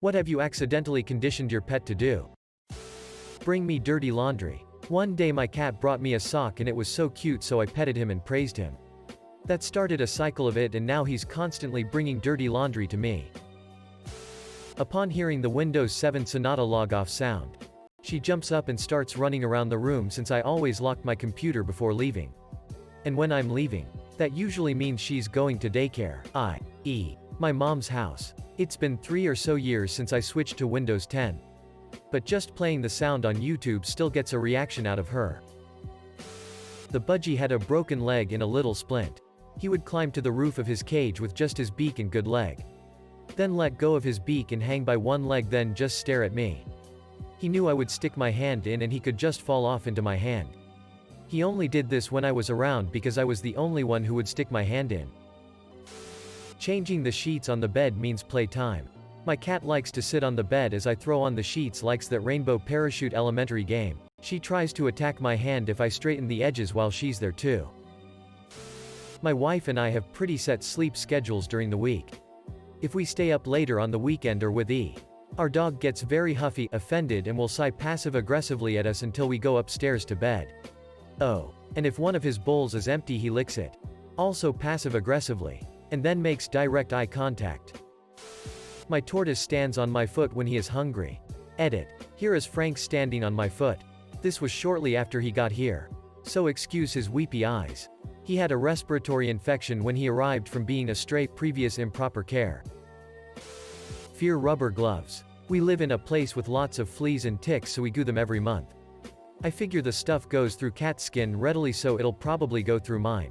What have you accidentally conditioned your pet to do? Bring me dirty laundry. One day my cat brought me a sock and it was so cute, so I petted him and praised him. That started a cycle of it, and now he's constantly bringing dirty laundry to me. Upon hearing the Windows 7 Sonata log-off sound, she jumps up and starts running around the room since I always lock my computer before leaving. And when I'm leaving, that usually means she's going to daycare, i.e., my mom's house. It's been 3 or so years since I switched to Windows 10. But just playing the sound on YouTube still gets a reaction out of her. The budgie had a broken leg in a little splint. He would climb to the roof of his cage with just his beak and good leg. Then let go of his beak and hang by one leg, then just stare at me. He knew I would stick my hand in and he could just fall off into my hand. He only did this when I was around because I was the only one who would stick my hand in. Changing the sheets on the bed means playtime. My cat likes to sit on the bed as I throw on the sheets, likes that Rainbow Parachute Elementary game. She tries to attack my hand if I straighten the edges while she's there too. My wife and I have pretty set sleep schedules during the week. If we stay up later on the weekend or with our dog gets very huffy, offended, and will sigh passive-aggressively at us until we go upstairs to bed. Oh, and if one of his bowls is empty he licks it. Also passive-aggressively. And then makes direct eye contact. My tortoise stands on my foot when he is hungry. Edit. Here is Frank standing on my foot. This was shortly after he got here. So excuse his weepy eyes. He had a respiratory infection when he arrived from being a stray, previous improper care. Fear rubber gloves. We live in a place with lots of fleas and ticks, so we goo them every month. I figure the stuff goes through cat skin readily, so it'll probably go through mine.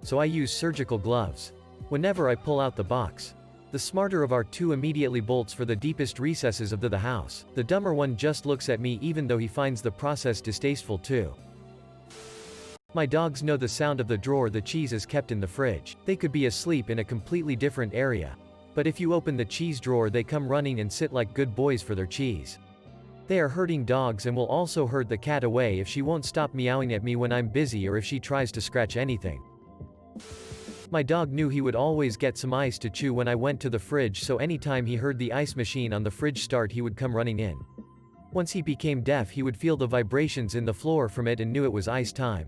So I use surgical gloves. Whenever I pull out the box, the smarter of our two immediately bolts for the deepest recesses of the house. The dumber one just looks at me, even though he finds the process distasteful too. My dogs know the sound of the drawer the cheese is kept in the fridge. They could be asleep in a completely different area. But if you open the cheese drawer, they come running and sit like good boys for their cheese. They are herding dogs and will also herd the cat away if she won't stop meowing at me when I'm busy or if she tries to scratch anything. My dog knew he would always get some ice to chew when I went to the fridge, so anytime he heard the ice machine on the fridge start he would come running in. Once he became deaf, he would feel the vibrations in the floor from it and knew it was ice time.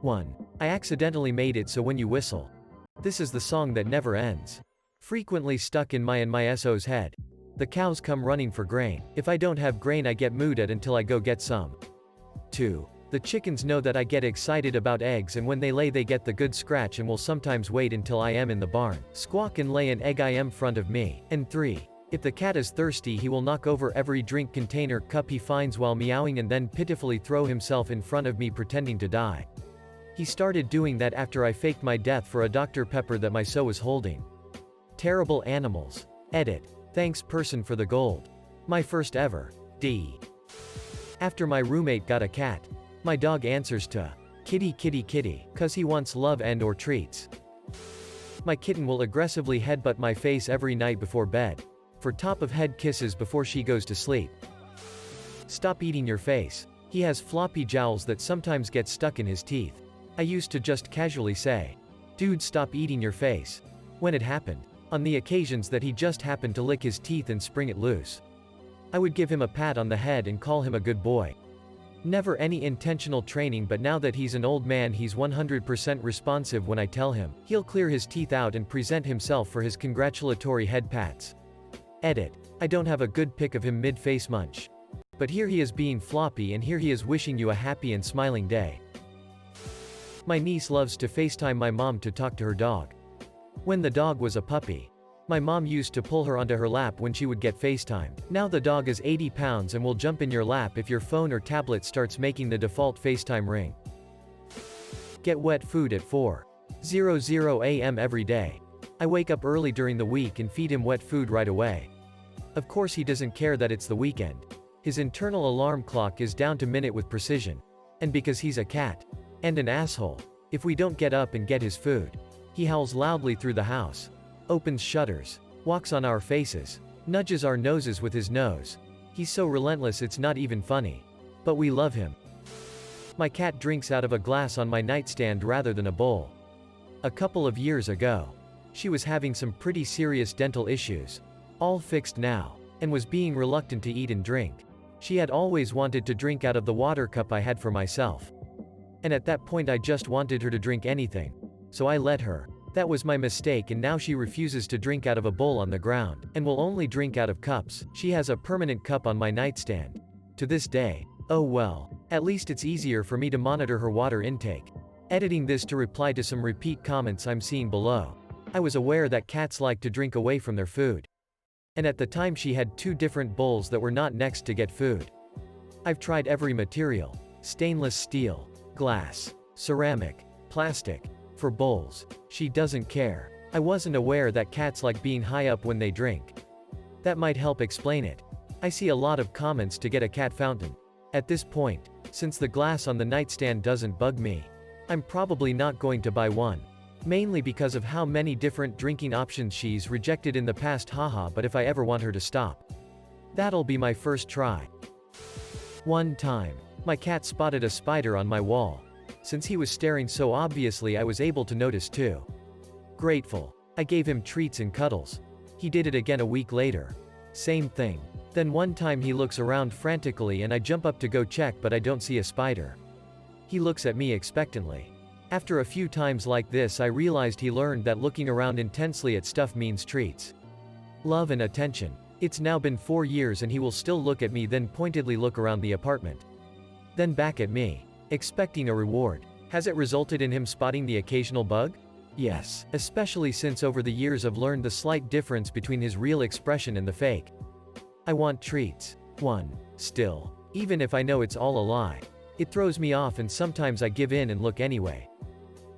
1. I accidentally made it so when you whistle. This is the song that never ends. Frequently stuck in my SO's head. The cows come running for grain. If I don't have grain I get mooded until I go get some. 2. The chickens know that I get excited about eggs, and when they lay they get the good scratch and will sometimes wait until I am in the barn, squawk and lay an egg I am front of me. And 3. If the cat is thirsty he will knock over every drink container cup he finds while meowing and then pitifully throw himself in front of me pretending to die. He started doing that after I faked my death for a Dr. Pepper that my so was holding. Terrible animals. Edit. Thanks person for the gold. My first ever. D. After my roommate got a cat, my dog answers to kitty kitty kitty, cause he wants love and or treats. My kitten will aggressively headbutt my face every night before bed. For top of head kisses before she goes to sleep. Stop eating your face. He has floppy jowls that sometimes get stuck in his teeth. I used to just casually say, dude, stop eating your face, when it happened. On the occasions that he just happened to lick his teeth and spring it loose, I would give him a pat on the head and call him a good boy. Never any intentional training, but now that he's an old man he's 100% responsive when I tell him. He'll clear his teeth out and present himself for his congratulatory head pats. Edit. I don't have a good pic of him mid-face munch. But here he is being floppy and here he is wishing you a happy and smiling day. My niece loves to FaceTime my mom to talk to her dog. When the dog was a puppy, my mom used to pull her onto her lap when she would get FaceTime. Now the dog is 80 pounds and will jump in your lap if your phone or tablet starts making the default FaceTime ring. Get wet food at 4:00 a.m. every day. I wake up early during the week and feed him wet food right away. Of course he doesn't care that it's the weekend. His internal alarm clock is down to minute with precision. And because he's a cat and an asshole, if we don't get up and get his food, he howls loudly through the house, opens shutters, walks on our faces, nudges our noses with his nose. He's so relentless it's not even funny. But we love him. My cat drinks out of a glass on my nightstand rather than a bowl. A couple of years ago, she was having some pretty serious dental issues. all fixed now, and was being reluctant to eat and drink. She had always wanted to drink out of the water cup I had for myself. And at that point I just wanted her to drink anything. So I let her. That was my mistake, and now she refuses to drink out of a bowl on the ground, and will only drink out of cups. She has a permanent cup on my nightstand. To this day. Oh well. At least it's easier for me to monitor her water intake. Editing this to reply to some repeat comments I'm seeing below. I was aware that cats like to drink away from their food. And at the time she had 2 different bowls that were not next to get food. I've tried every material. Stainless steel, glass, ceramic, plastic. For bowls. She doesn't care. I wasn't aware that cats like being high up when they drink. That might help explain it. I see a lot of comments to get a cat fountain. At this point, since the glass on the nightstand doesn't bug me, I'm probably not going to buy one. Mainly because of how many different drinking options she's rejected in the past, haha, but if I ever want her to stop, that'll be my first try. One time, my cat spotted a spider on my wall. Since he was staring so obviously, I was able to notice too. Grateful. I gave him treats and cuddles. He did it again a week later. Same thing. Then one time he looks around frantically and I jump up to go check, but I don't see a spider. He looks at me expectantly. After a few times like this, I realized he learned that looking around intensely at stuff means treats. Love and attention. It's now been 4 years and he will still look at me, then pointedly look around the apartment. Then back at me, expecting a reward. Has it resulted in him spotting the occasional bug? Yes, especially since over the years I've learned the slight difference between his real expression and the fake. I want treats. 1. Still. Even if I know it's all a lie. It throws me off and sometimes I give in and look anyway.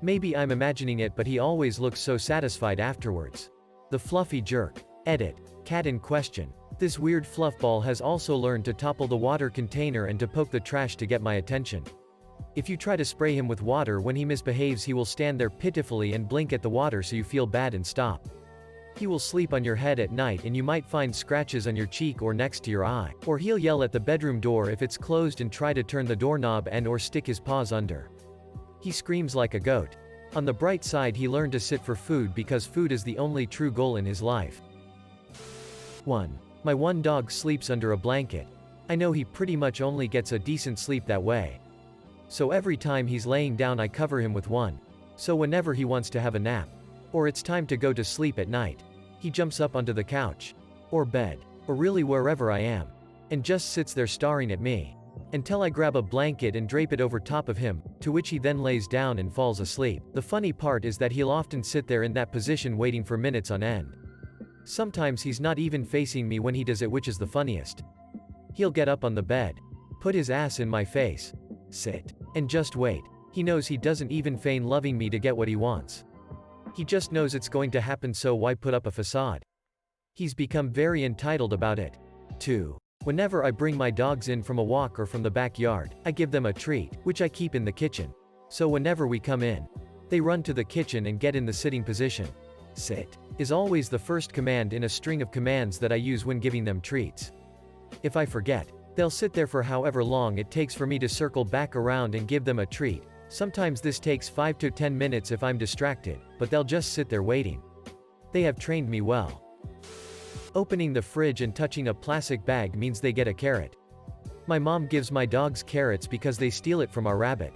Maybe I'm imagining it, but he always looks so satisfied afterwards. The fluffy jerk. Edit. Cat in question. This weird fluff ball has also learned to topple the water container and to poke the trash to get my attention. If you try to spray him with water when he misbehaves, he will stand there pitifully and blink at the water so you feel bad and stop. He will sleep on your head at night and you might find scratches on your cheek or next to your eye. Or he'll yell at the bedroom door if it's closed and try to turn the doorknob and or stick his paws under. He screams like a goat. On the bright side, he learned to sit for food because food is the only true goal in his life. 1. My one dog sleeps under a blanket. I know he pretty much only gets a decent sleep that way. So every time he's laying down I cover him with one. So whenever he wants to have a nap, or it's time to go to sleep at night, he jumps up onto the couch, or bed, or really wherever I am, and just sits there staring at me, until I grab a blanket and drape it over top of him, to which he then lays down and falls asleep. The funny part is that he'll often sit there in that position waiting for minutes on end. Sometimes he's not even facing me when he does it, which is the funniest. He'll get up on the bed, put his ass in my face, sit, and just wait. He knows he doesn't even feign loving me to get what he wants. He just knows it's going to happen, so why put up a facade? He's become very entitled about it. 2. Whenever I bring my dogs in from a walk or from the backyard, I give them a treat, which I keep in the kitchen. So whenever we come in, they run to the kitchen and get in the sitting position. Sit is always the first command in a string of commands that I use when giving them treats. If I forget, they'll sit there for however long it takes for me to circle back around and give them a treat. Sometimes this takes 5 to 10 minutes if I'm distracted, but they'll just sit there waiting. They have trained me well. Opening the fridge and touching a plastic bag means they get a carrot. My mom gives my dogs carrots because they steal it from our rabbit.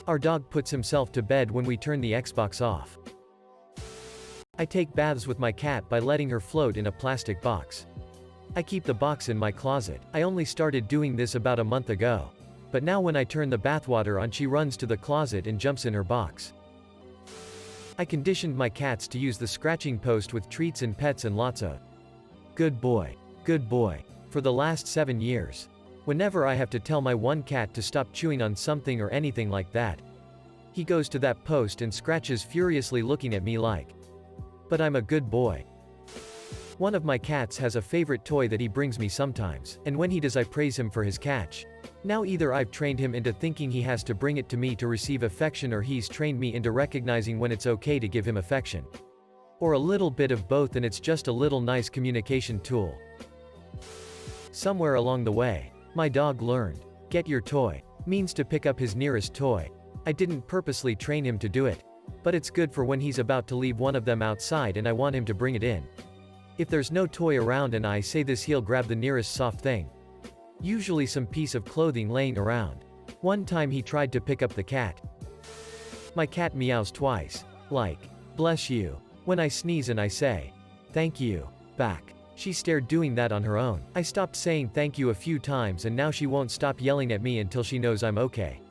Our dog puts himself to bed when we turn the Xbox off. I take baths with my cat by letting her float in a plastic box. I keep the box in my closet. I only started doing this about a month ago. But now when I turn the bathwater on, she runs to the closet and jumps in her box. I conditioned my cats to use the scratching post with treats and pets and lots of good boy for the last 7 years. Whenever I have to tell my one cat to stop chewing on something or anything like that, he goes to that post and scratches furiously, looking at me like, but I'm a good boy. One of my cats has a favorite toy that he brings me sometimes, and when he does I praise him for his catch. Now either I've trained him into thinking he has to bring it to me to receive affection, or he's trained me into recognizing when it's okay to give him affection. Or a little bit of both, and it's just a little nice communication tool. Somewhere along the way, my dog learned, get your toy, means to pick up his nearest toy. I didn't purposely train him to do it, but it's good for when he's about to leave one of them outside and I want him to bring it in. If there's no toy around and I say this, he'll grab the nearest soft thing. Usually some piece of clothing laying around. One time he tried to pick up the cat. My cat meows twice. Like, bless you. When I sneeze and I say, thank you, back. She stared doing that on her own. I stopped saying thank you a few times and now she won't stop yelling at me until she knows I'm okay.